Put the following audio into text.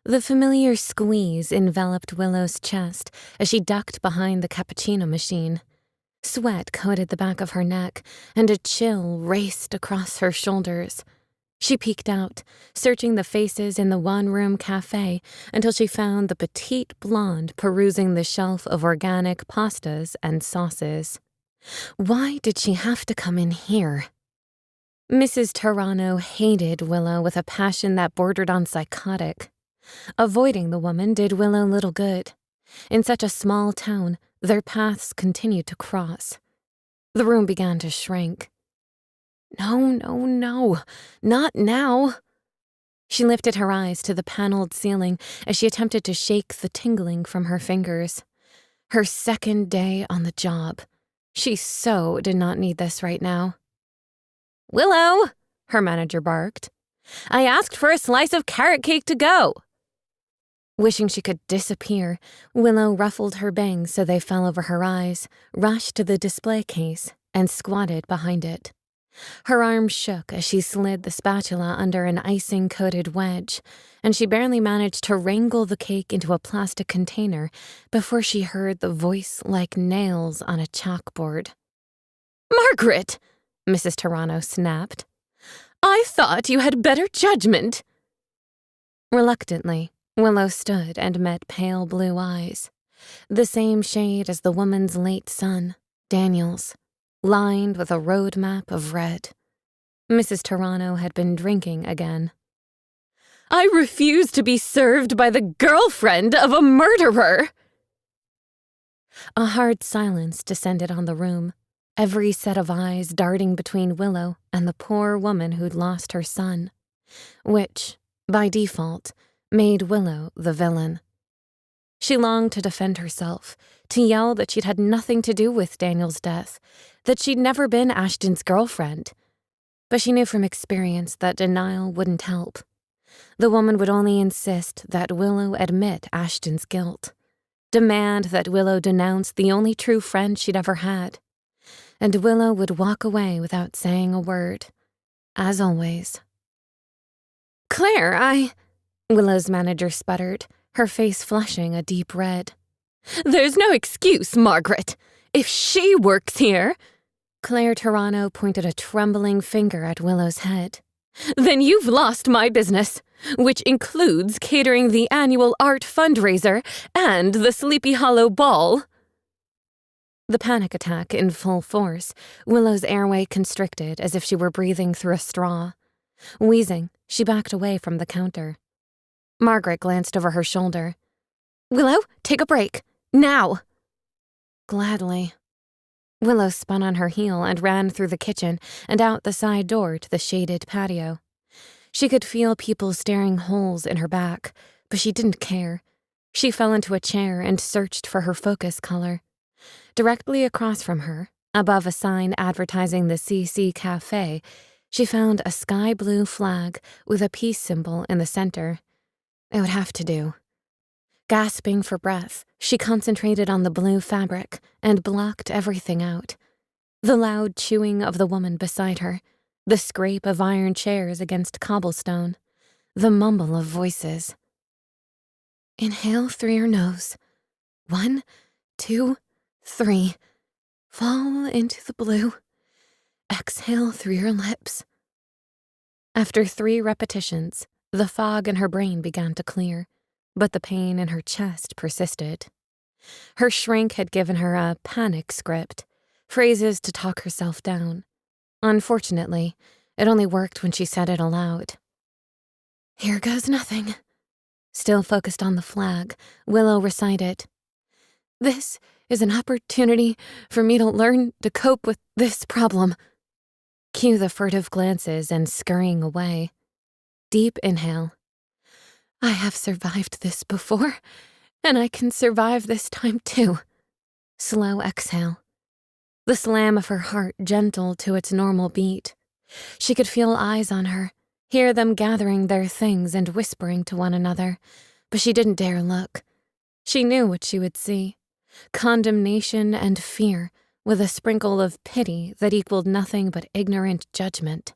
The familiar squeeze enveloped Willow's chest as she ducked behind the cappuccino machine. Sweat coated the back of her neck, and a chill raced across her shoulders. She peeked out, searching the faces in the one-room cafe until she found the petite blonde perusing the shelf of organic pastas and sauces. Why did she have to come in here? Mrs. Tarano hated Willow with a passion that bordered on psychotic. Avoiding the woman did Willow little good. In such a small town, their paths continued to cross. The room began to shrink. No, not now. She lifted her eyes to the paneled ceiling as she attempted to shake the tingling from her fingers. Her second day on the job. She so did not need this right now. "Willow," her manager barked. "I asked for a slice of carrot cake to go." Wishing she could disappear, Willow ruffled her bangs so they fell over her eyes, rushed to the display case, and squatted behind it. Her arms shook as she slid the spatula under an icing-coated wedge, and she barely managed to wrangle the cake into a plastic container before she heard the voice like nails on a chalkboard. "Margaret!" Mrs. Tarano snapped. "I thought you had better judgment." Reluctantly, Willow stood and met pale blue eyes, the same shade as the woman's late son, Daniel's, lined with a road map of red. Mrs. Tarano had been drinking again. "I refuse to be served by the girlfriend of a murderer!" A hard silence descended on the room, every set of eyes darting between Willow and the poor woman who'd lost her son, which, by default, made Willow the villain. She longed to defend herself, to yell that she'd had nothing to do with Daniel's death, that she'd never been Ashton's girlfriend. But she knew from experience that denial wouldn't help. The woman would only insist that Willow admit Ashton's guilt, demand that Willow denounce the only true friend she'd ever had. And Willow would walk away without saying a word, as always. "Claire, Willow's manager sputtered, her face flushing a deep red. "There's no excuse, Margaret. If she works here—" Claire Tarano pointed a trembling finger at Willow's head. "Then you've lost my business, which includes catering the annual art fundraiser and the Sleepy Hollow Ball." The panic attack in full force, Willow's airway constricted as if she were breathing through a straw. Wheezing, she backed away from the counter. Margaret glanced over her shoulder. "Willow, take a break. Now!" Gladly. Willow spun on her heel and ran through the kitchen and out the side door to the shaded patio. She could feel people staring holes in her back, but she didn't care. She fell into a chair and searched for her focus color. Directly across from her, above a sign advertising the CC Cafe, she found a sky blue flag with a peace symbol in the center. It would have to do. Gasping for breath, she concentrated on the blue fabric and blocked everything out. The loud chewing of the woman beside her, the scrape of iron chairs against cobblestone, the mumble of voices. "Inhale through your nose. 1, 2, 3. Fall into the blue. Exhale through your lips." After 3 repetitions, the fog in her brain began to clear, but the pain in her chest persisted. Her shrink had given her a panic script, phrases to talk herself down. Unfortunately, it only worked when she said it aloud. "Here goes nothing." Still focused on the flag, Willow recited, "This is an opportunity for me to learn to cope with this problem." Cue the furtive glances and scurrying away. Deep inhale. "I have survived this before, and I can survive this time too." Slow exhale. The slam of her heart gentle to its normal beat. She could feel eyes on her, hear them gathering their things and whispering to one another, but she didn't dare look. She knew what she would see. Condemnation and fear, with a sprinkle of pity that equaled nothing but ignorant judgment.